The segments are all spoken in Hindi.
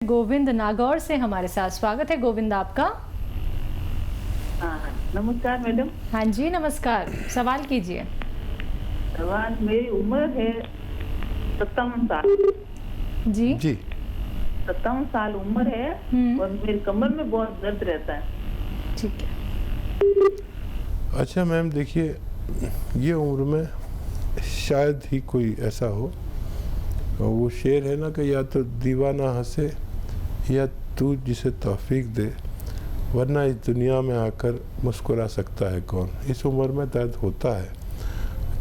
गोविंद नागौर से हमारे साथ। स्वागत है गोविंद आपका। नमस्कार मैडम। हाँ जी नमस्कार, सवाल कीजिए। सवाल, मेरी उम्र है 57 साल। जी 57 साल उम्र है और मेरी कमर में बहुत दर्द रहता है। ठीक है। अच्छा मैम, देखिए ये उम्र में शायद ही कोई ऐसा हो, वो शेर है ना कि या तो दीवाना हंसे या तू जिसे तौफीक दे, वरना इस दुनिया में आकर मुस्कुरा सकता है कौन। इस उम्र में दर्द होता है।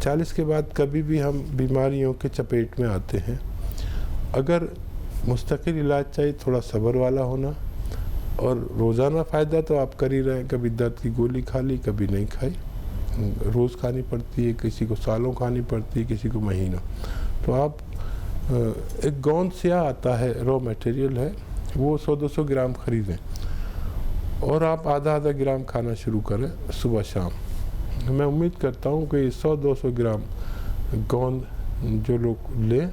40 के बाद कभी भी हम बीमारियों के चपेट में आते हैं। अगर मुस्तकिल इलाज चाहिए, थोड़ा सब्र वाला होना, और रोज़ाना फ़ायदा तो आप कर ही रहे हैं। कभी दर्द की गोली खा ली, कभी नहीं खाई, रोज़ खानी पड़ती है, किसी को सालों खानी पड़ती है, किसी को महीनों। तो आप एक गोंद स्याह आता है, रॉ मटेरियल है, वो 100-200 ग्राम ख़रीदें और आप आधा ग्राम खाना शुरू करें सुबह शाम। मैं उम्मीद करता हूँ कि 100-200 ग्राम गोंद जो लोग लें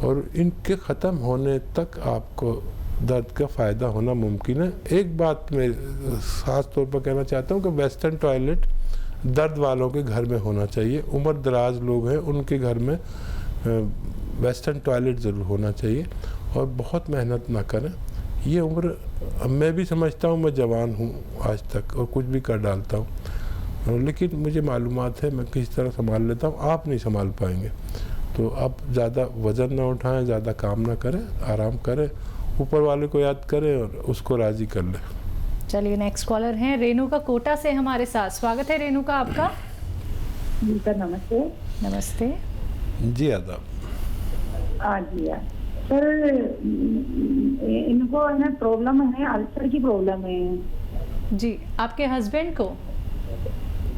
और इनके ख़त्म होने तक आपको दर्द का फ़ायदा होना मुमकिन है। एक बात मैं ख़ास तौर पर कहना चाहता हूँ कि वेस्टर्न टॉयलेट दर्द वालों के घर में होना चाहिए। उम्र दराज लोग हैं, उनके घर में वेस्टर्न टॉयलेट ज़रूर होना चाहिए और बहुत मेहनत ना करें। ये उम्र, मैं भी समझता हूँ मैं जवान हूँ आज तक और कुछ भी कर डालता हूँ, लेकिन मुझे मालूमात है मैं किस तरह संभाल लेता हूँ, आप नहीं संभाल पाएंगे। तो आप ज़्यादा वज़न ना उठाएं, ज़्यादा काम ना करें, आराम करें, ऊपर वाले को याद करें और उसको राज़ी कर लें। चलिए नेक्स्ट कॉलर हैं रेणुका कोटा से हमारे साथ। स्वागत है रेणुका आपका। सर नमस्ते। नमस्ते जी आदाब। जी सर, इनको है ना प्रॉब्लम है, अल्सर की प्रॉब्लम है। जी, आपके हस्बैंड को?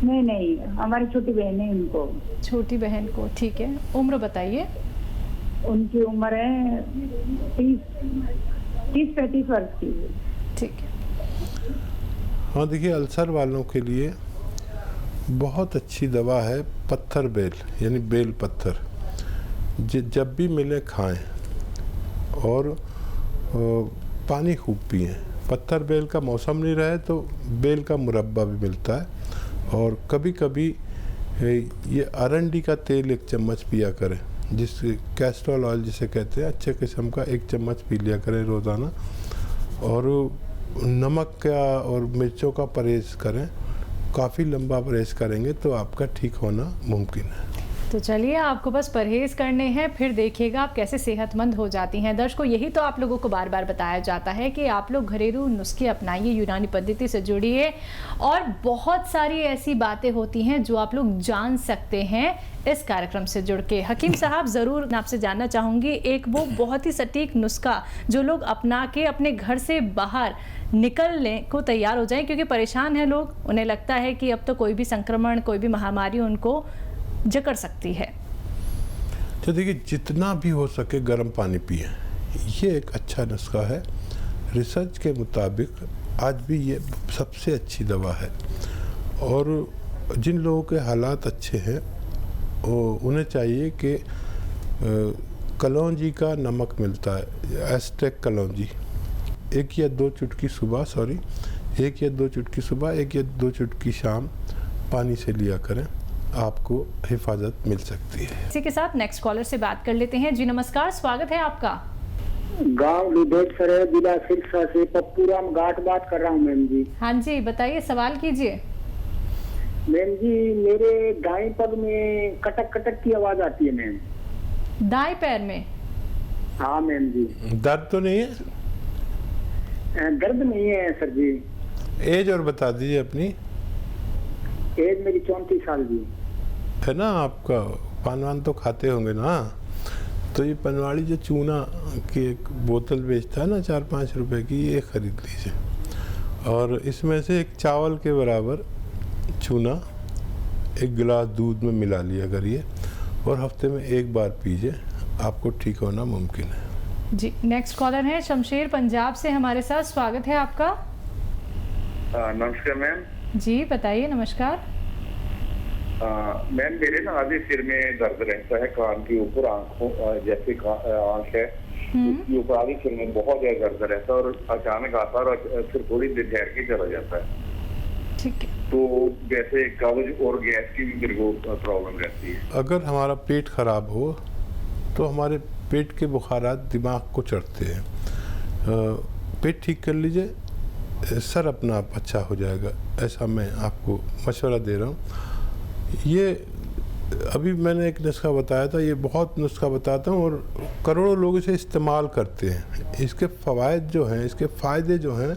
नहीं, हमारी छोटी बहन है उनको। छोटी बहन को, ठीक है। उम्र बताइए। उनकी उम्र है 30-35 वर्ष की। ठीक है। हाँ देखिए, अल्सर वालों के लिए बहुत अच्छी दवा है पत्थर बेल, यानी बेल पत्थर। जब भी मिले खाएं और पानी खूब पिएं। पत्थर बेल का मौसम नहीं रहे तो बेल का मुरब्बा भी मिलता है, और कभी कभी ये अरंडी का तेल 1 चम्मच पिया करें, जिससे कैस्ट्रोल ऑयल जिसे कहते हैं, अच्छे किस्म का 1 चम्मच पी लिया करें रोज़ाना। और नमक का और मिर्चों का परहेज़ करें। काफ़ी लंबा परहेज़ करेंगे तो आपका ठीक होना मुमकिन है। तो चलिए, आपको बस परहेज़ करने हैं, फिर देखिएगा आप कैसे सेहतमंद हो जाती हैं। दर्शकों, यही तो आप लोगों को बार बार बताया जाता है कि आप लोग घरेलू नुस्खे अपनाइए, यूनानी पद्धति से जुड़िए, और बहुत सारी ऐसी बातें होती हैं जो आप लोग जान सकते हैं इस कार्यक्रम से जुड़ के। हकीम साहब, ज़रूर आपसे जानना चाहूँगी एक वो बहुत ही सटीक नुस्खा जो लोग अपना के अपने घर से बाहर निकलने को तैयार हो जाएं, क्योंकि परेशान हैं लोग, उन्हें लगता है कि अब तो कोई भी संक्रमण, कोई भी महामारी उनको जकड़ सकती है। तो देखिए, जितना भी हो सके गर्म पानी पिए, ये एक अच्छा नुस्खा है। रिसर्च के मुताबिक आज भी ये सबसे अच्छी दवा है। और जिन लोगों के हालात अच्छे हैं उन्हें चाहिए कि कलौंजी का नमक मिलता है, एस्टेक कलौंजी, 1 या 2 चुटकी सुबह, 1 या 2 चुटकी सुबह, 1 या 2 चुटकी शाम पानी से लिया करें, आपको हिफाजत मिल सकती है। इसी के साथ नेक्स्ट कॉलर से बात कर लेते हैं। जी नमस्कार, स्वागत है आपका। गांव लिबेटसर है, जिला सिरसा से पप्पूराम घाट बात कर रहा हूँ मैम जी। हाँ जी, बताइए, सवाल कीजिए। मैम जी, मेरे दाएं पग में कटक कटक की आवाज आती है मैम। दाएं पैर में? हाँ मैम जी। दर्द तो नहीं है? दर्द नहीं है सर जी। एज और बता दीजिए अपनी। एज मेरी 34 साल जी है ना। आपका पान वान तो खाते होंगे ना, तो ये पनवाड़ी जो चूना की एक बोतल बेचता है ना 4-5 रुपए की, ये ख़रीद लीजिए और इसमें से एक चावल के बराबर चूना 1 गिलास दूध में मिला लिया करिए और हफ्ते में 1 बार पीजिए, आपको ठीक होना मुमकिन है। जी, नेक्स्ट कॉलर है शमशेर पंजाब से हमारे साथ। स्वागत है आपका। नमस्कार मैम। जी बताइए। नमस्कार मैम, मेरे ना आधे सिर में दर्द रहता है, कान के ऊपर, आंखों जैसे आंख है उसके ऊपर आगे सिर में बहुत ज्यादा दर्द रहता है और अचानक आता है और फिर थोड़ी देर ठहर के चला जाता है। ठीक है। तो जैसे कब्ज और गैस की भी मेरे को प्रॉब्लम रहती है। अगर हमारा पेट खराब हो तो हमारे पेट के बुखारात दिमाग को चढ़ते हैं। पेट ठीक कर लीजिए, सर अपना आप अच्छा हो जाएगा, ऐसा मैं आपको मशवरा दे रहा हूँ। ये अभी मैंने एक नुस्खा बताया था, ये बहुत नुस्खा बताता हूँ और करोड़ों लोग इसे इस्तेमाल करते हैं। इसके फ़वाइद जो हैं, इसके फ़ायदे जो हैं,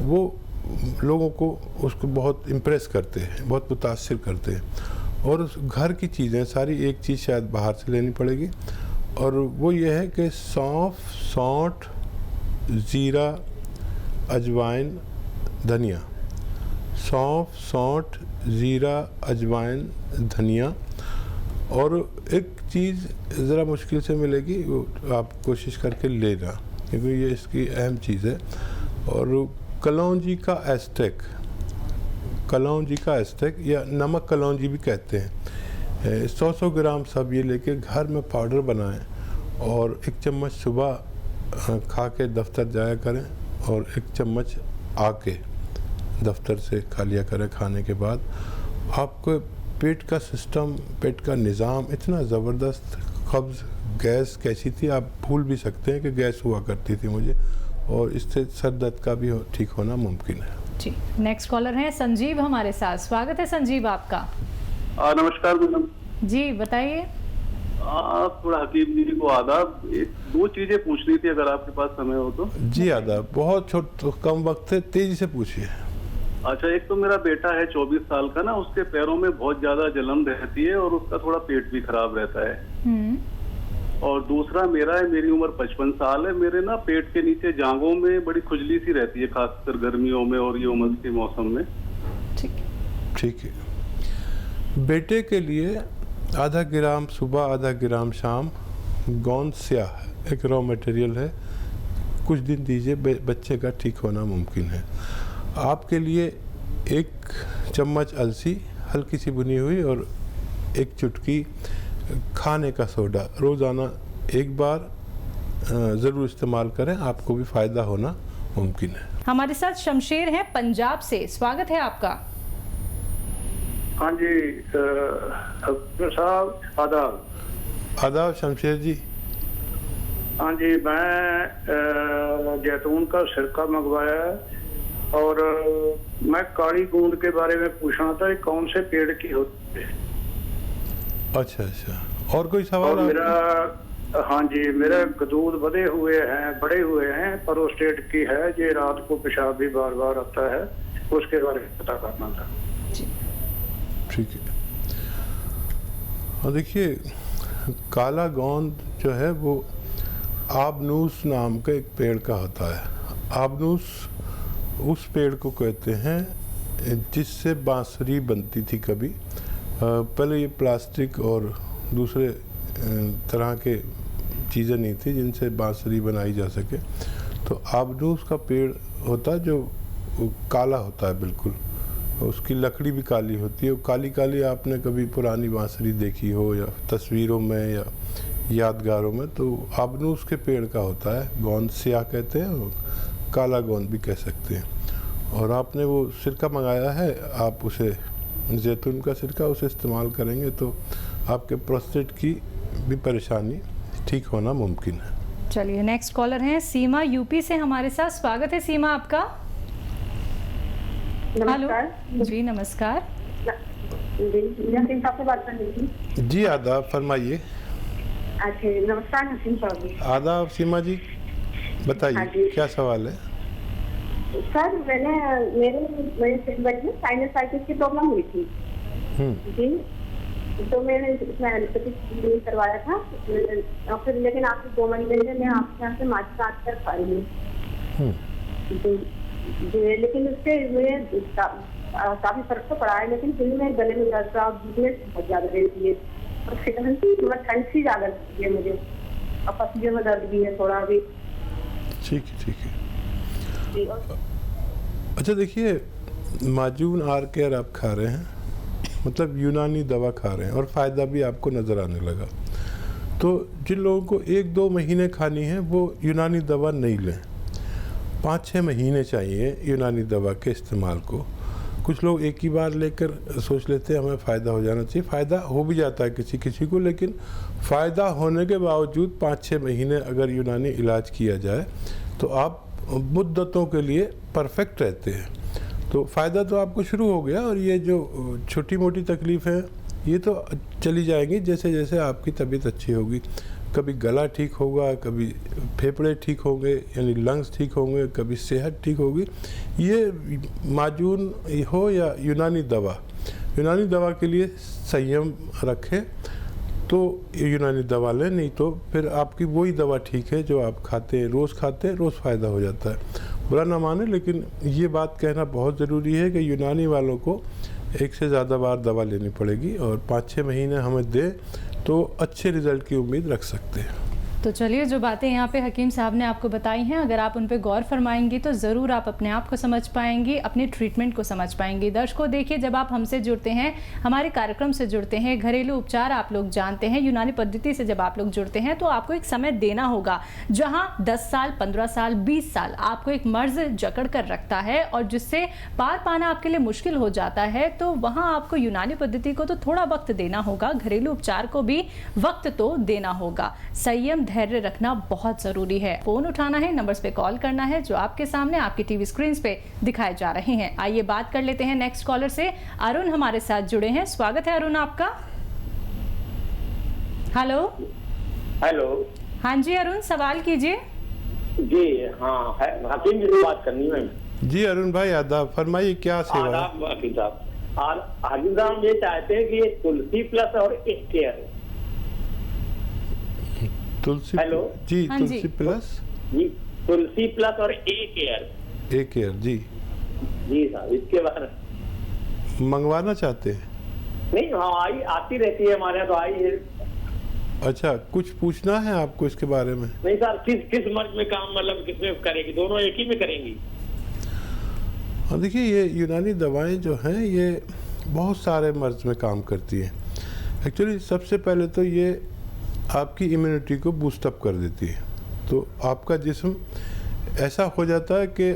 वो लोगों को उसको बहुत इम्प्रेस करते हैं, बहुत मुतासिर करते हैं। और घर की चीज़ें सारी, एक चीज़ शायद बाहर से लेनी पड़ेगी, और वो ये है कि सौंफ, सौंठ, ज़ीरा, अजवाइन, धनिया। सौंफ, सौंठ, ज़ीरा, अजवाइन, धनिया। और एक चीज़ ज़रा मुश्किल से मिलेगी, वो आप कोशिश करके लेना, क्योंकि ये इसकी अहम चीज़ है। और कलौंजी का एस्टेक, कलौंजी का एस्टेक या नमक कलौंजी भी कहते हैं, 100 ग्राम सब ये लेके घर में पाउडर बनाएं और 1 चम्मच सुबह खा के दफ्तर जाया करें और 1 चम्मच आके दफ्तर से खा लिया करें खाने के बाद। आपको पेट का सिस्टम, पेट का निज़ाम इतना ज़बरदस्त, कब्ज़, गैस कैसी थी आप भूल भी सकते हैं कि गैस हुआ करती थी मुझे, और इससे सर दर्द का भी ठीक होना मुमकिन है। जी, नेक्स्ट कॉलर हैं संजीव हमारे साथ। स्वागत है संजीव आपका। नमस्कार मैडम जी, बताइए। थोड़ा हकीम जी को आदाब, 2 चीजें पूछनी थी अगर आपके पास समय हो तो। जी आदाब, बहुत कम वक्त है, तेजी से पूछिए। अच्छा, एक तो मेरा बेटा है 24 साल का ना, उसके पैरों में बहुत ज्यादा जलन रहती है और उसका थोड़ा पेट भी खराब रहता है। और दूसरा मेरा है, मेरी उम्र 55 साल है, मेरे ना पेट के नीचे जांघों में बड़ी खुजली सी रहती है, खासकर गर्मियों में और ये उमस के मौसम में। ठीक है। बेटे के लिए आधा ग्राम सुबह, आधा ग्राम शाम गोंद स्याह एक रॉ मटेरियल है, कुछ दिन दीजिए, बच्चे का ठीक होना मुमकिन है। आपके लिए 1 चम्मच अलसी हल्की सी भुनी हुई और 1 चुटकी खाने का सोडा रोज़ाना 1 बार ज़रूर इस्तेमाल करें, आपको भी फ़ायदा होना मुमकिन है। हमारे साथ शमशेर हैं पंजाब से। स्वागत है आपका। हाँ जी साहब, आदाब। आदाब शमशेर जी। हाँ जी, मैं जैतून का सिरका मंगवाया है और मैं काली गूंद के बारे में पूछना था, कौन से पेड़ की होती है? अच्छा, और कोई सवाल? मेरा, हाँ जी, मेरे दूध बड़े हुए हैं, प्रोस्टेट की है, ये रात को पेशाब भी बार बार आता है, उसके बारे में पता करना था। ठीक है। और देखिए, काला गोंद जो है वो आबनूस नाम का एक पेड़ का होता है। आबनूस उस पेड़ को कहते हैं जिससे बांसुरी बनती थी कभी। पहले ये प्लास्टिक और दूसरे तरह के चीज़ें नहीं थी जिनसे बांसुरी बनाई जा सके। तो आबनूस का पेड़ होता है जो काला होता है बिल्कुल, उसकी लकड़ी भी काली होती है। काली काली आपने कभी पुरानी बांसुरी देखी हो या तस्वीरों में या यादगारों में, तो आबनूस के पेड़ का होता है। गोंद स्याह कहते हैं और काला गोंद भी कह सकते हैं। और आपने वो सिरका मंगाया है, आप उसे जैतून का सिरका उसे इस्तेमाल करेंगे तो आपके प्रोस्टेट की भी परेशानी ठीक होना मुमकिन है। चलिए, नेक्स्ट कॉलर हैं सीमा यूपी से हमारे साथ। स्वागत है सीमा आपका। नमस्कार जी, नमस्कार से बात कर रही थी। जी आदाब, फरमाइए। अच्छा, नमस्कार हसीन साहब जी। आदाब सीमा जी, बताइए क्या सवाल है? सर, मेरे सिर में साइनसाइटिस की प्रॉब्लम हुई थी जी, तो मैंने इसमें एलोपैथिक करवाया था और फिर, लेकिन आपके 2 महीने में मैं आपके यहाँ से मार्च कर पा रही हूँ जी, लेकिन उससे मुझे काफी फर्क तो पड़ा है, लेकिन फिर मेरे गले में दर्द का बहुत ज्यादा रहती है और ठंड सी ज्यादा लगती है मुझे, और पसीने में दर्द भी है थोड़ा भी। ठीक है। अच्छा देखिए, माजून आर केयर आप खा रहे हैं, मतलब यूनानी दवा खा रहे हैं और फ़ायदा भी आपको नज़र आने लगा, तो जिन लोगों को 1-2 महीने खानी है वो यूनानी दवा नहीं लें, 5-6 महीने चाहिए यूनानी दवा के इस्तेमाल को। कुछ लोग एक ही बार लेकर सोच लेते हैं हमें फ़ायदा हो जाना चाहिए, फ़ायदा हो भी जाता है किसी किसी को, लेकिन फ़ायदा होने के बावजूद 5-6 महीने अगर यूनानी इलाज किया जाए तो आप मुद्दतों के लिए परफेक्ट रहते हैं। तो फ़ायदा तो आपको शुरू हो गया, और ये जो छोटी मोटी तकलीफ़ है ये तो चली जाएंगी जैसे जैसे आपकी तबीयत अच्छी होगी। कभी गला ठीक होगा, कभी फेफड़े ठीक होंगे यानी लंग्स ठीक होंगे, कभी सेहत ठीक होगी। ये माजून हो या यूनानी दवा के लिए संयम रखें तो यूनानी दवा लें, नहीं तो फिर आपकी वही दवा ठीक है जो आप खाते हैं, रोज़ फ़ायदा हो जाता है। बुरा ना माने, लेकिन ये बात कहना बहुत ज़रूरी है कि यूनानी वालों को एक से ज़्यादा बार दवा लेनी पड़ेगी, और 5-6 महीने हमें दे तो अच्छे रिज़ल्ट की उम्मीद रख सकते हैं। तो चलिए, जो बातें यहाँ पे हकीम साहब ने आपको बताई हैं, अगर आप उन पे गौर फरमाएंगी तो ज़रूर आप अपने आप को समझ पाएंगी, अपने ट्रीटमेंट को समझ पाएंगी। दर्शकों देखिए, जब आप हमसे जुड़ते हैं, हमारे कार्यक्रम से जुड़ते हैं, घरेलू उपचार आप लोग जानते हैं, यूनानी पद्धति से जब आप लोग जुड़ते हैं तो आपको एक समय देना होगा जहाँ 10 साल, 15 साल, 20 साल आपको एक मर्ज जकड़ कर रखता है और जिससे पार पाना आपके लिए मुश्किल हो जाता है, तो वहाँ आपको यूनानी पद्धति को तो थोड़ा वक्त देना होगा, घरेलू उपचार को भी वक्त तो देना होगा। संयम, धैर्य रखना बहुत जरूरी है। फोन उठाना है, नंबर्स पे कॉल करना है जो आपके सामने आपकी टीवी स्क्रीन पे दिखाए जा रहे हैं। आइए बात कर लेते हैं नेक्स्ट कॉलर से। अरुण हमारे साथ जुड़े हैं, स्वागत है अरुण आपका। हेलो। हाँ जी अरुण, सवाल कीजिए। जी हाँ, हकीम जी से बात करनी है। जी अरुण भाई, आदाब, फरमाइए क्या सेवा है। हकीम साहब ये चाहते हैं कि ये तुलसी प्लस और एक केयर। तुलसी, हेलो जी हाँ तुलसी जी। प्लस, जी तुलसी प्लस और एक केयर। जी जी साहब, इसके बारे मंगवाना चाहते हैं? नहीं, हाँ आई आती रहती है हमारे यहाँ, तो आई है। अच्छा, कुछ पूछना है आपको इसके बारे में? नहीं सर, किस मर्ज में काम, मतलब किसमें करेगी, दोनों एक ही में करेंगी? हाँ देखिए, ये यूनानी दवाएं जो हैं ये बहुत सारे मर्ज में काम करती हैं। एक्चुअली सबसे पहले तो ये आपकी इम्यूनिटी को बूस्टअप कर देती है, तो आपका जिस्म ऐसा हो जाता है कि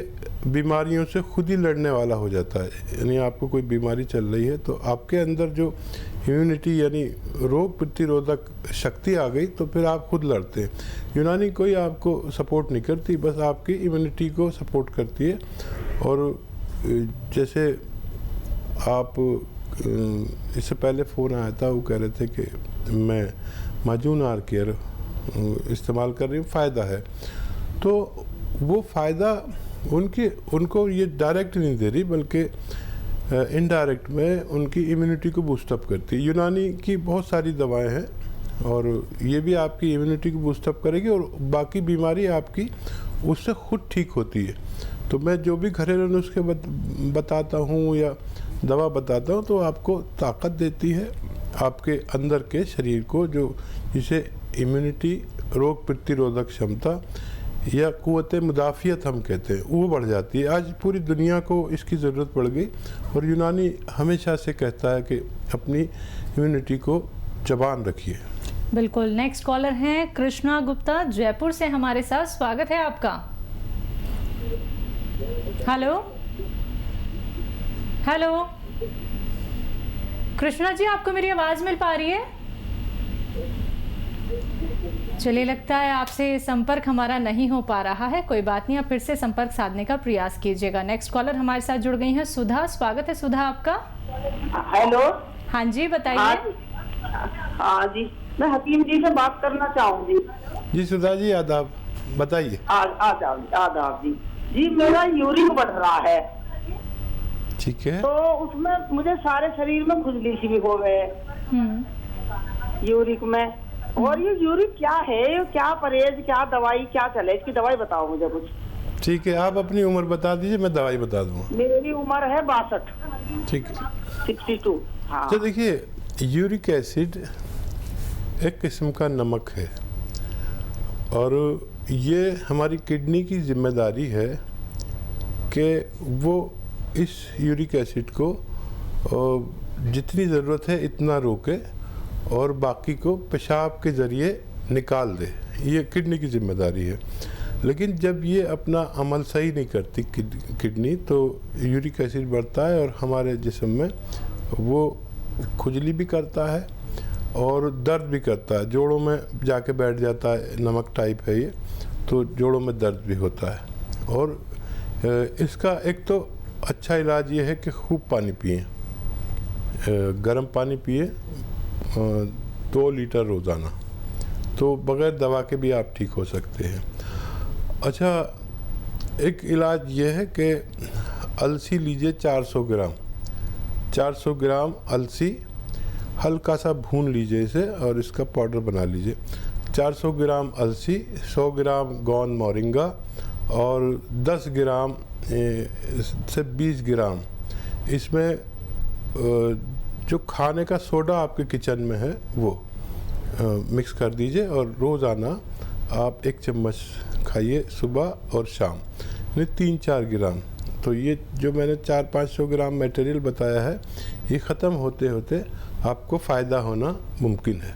बीमारियों से खुद ही लड़ने वाला हो जाता है। यानी आपको कोई बीमारी चल रही है तो आपके अंदर जो इम्यूनिटी यानी रोग प्रतिरोधक शक्ति आ गई तो फिर आप खुद लड़ते हैं। यूनानी कोई आपको सपोर्ट नहीं करती, बस आपकी इम्यूनिटी को सपोर्ट करती है। और जैसे आप इससे पहले फ़ोन आया था, वो कह रहे थे कि मैं माजून आर केयर इस्तेमाल कर रही हूँ, फ़ायदा है। तो वो फ़ायदा उनको ये डायरेक्ट नहीं दे रही, बल्कि इनडायरेक्ट में उनकी इम्यूनिटी को बूस्टअप करती है। यूनानी की बहुत सारी दवाएं हैं और ये भी आपकी इम्यूनिटी को बूस्टअप करेगी और बाकी बीमारी आपकी उससे खुद ठीक होती है। तो मैं जो भी घरेलू नुस्खे बताता हूँ या दवा बताता हूँ तो आपको ताकत देती है, आपके अंदर के शरीर को, जो जिसे इम्यूनिटी, रोग प्रतिरोधक क्षमता या कुव्वत मुदाफ़ियत हम कहते हैं, वो बढ़ जाती है। आज पूरी दुनिया को इसकी ज़रूरत पड़ गई और यूनानी हमेशा से कहता है कि अपनी इम्यूनिटी को जबान रखिए। बिल्कुल। नेक्स्ट कॉलर हैं कृष्णा गुप्ता जयपुर से हमारे साथ, स्वागत है आपका। हेलो हेलो कृष्णा जी, आपको मेरी आवाज मिल पा रही है? चलिए, लगता है आपसे संपर्क हमारा नहीं हो पा रहा है, कोई बात नहीं, आप फिर से संपर्क साधने का प्रयास कीजिएगा। नेक्स्ट कॉलर हमारे साथ जुड़ गई हैं सुधा, स्वागत है सुधा आपका। हेलो। हाँ जी, बताइए। हाँ जी, मैं हकीम जी से बात करना चाहूंगी। जी सुधा जी, आदाब, बताइए। आदाब जी। जी मेरा यूरिक बढ़ रहा है, ठीक है, तो उसमें मुझे सारे शरीर में खुजली सी भी हो गए यूरिक में। और ये यूरिक क्या है, क्या परहेज, क्या दवाई, क्या चले, इसकी दवाई बताओ मुझे कुछ। ठीक है, आप अपनी उम्र बता दीजिए, मैं दवाई बता दूँगा। मेरी उम्र है 62। ठीक है, 62। हाँ। तो देखिए, यूरिक एसिड एक किस्म का नमक है और ये हमारी किडनी की जिम्मेदारी है कि वो इस यूरिक एसिड को जितनी ज़रूरत है इतना रोके और बाकी को पेशाब के ज़रिए निकाल दे, ये किडनी की जिम्मेदारी है। लेकिन जब ये अपना अमल सही नहीं करती किडनी, तो यूरिक एसिड बढ़ता है और हमारे जिस्म में वो खुजली भी करता है और दर्द भी करता है, जोड़ों में जाके बैठ जाता है, नमक टाइप है ये, तो जोड़ों में दर्द भी होता है। और इसका एक तो अच्छा इलाज ये है कि खूब पानी पिए, गर्म पानी पिए 2 लीटर रोज़ाना, तो बग़ैर दवा के भी आप ठीक हो सकते हैं। अच्छा, एक इलाज ये है कि अलसी लीजिए 400 ग्राम, 400 ग्राम अलसी हल्का सा भून लीजिए इसे और इसका पाउडर बना लीजिए। 400 ग्राम अलसी, 100 ग्राम गोंद मोरिंगा और 10 ग्राम से 20 ग्राम इसमें जो खाने का सोडा आपके किचन में है वो मिक्स कर दीजिए और रोज़ाना आप 1 चम्मच खाइए सुबह और शाम, यानी 3-4 ग्राम। तो ये जो मैंने 400-500 ग्राम मटेरियल बताया है, ये ख़त्म होते होते आपको फ़ायदा होना मुमकिन है।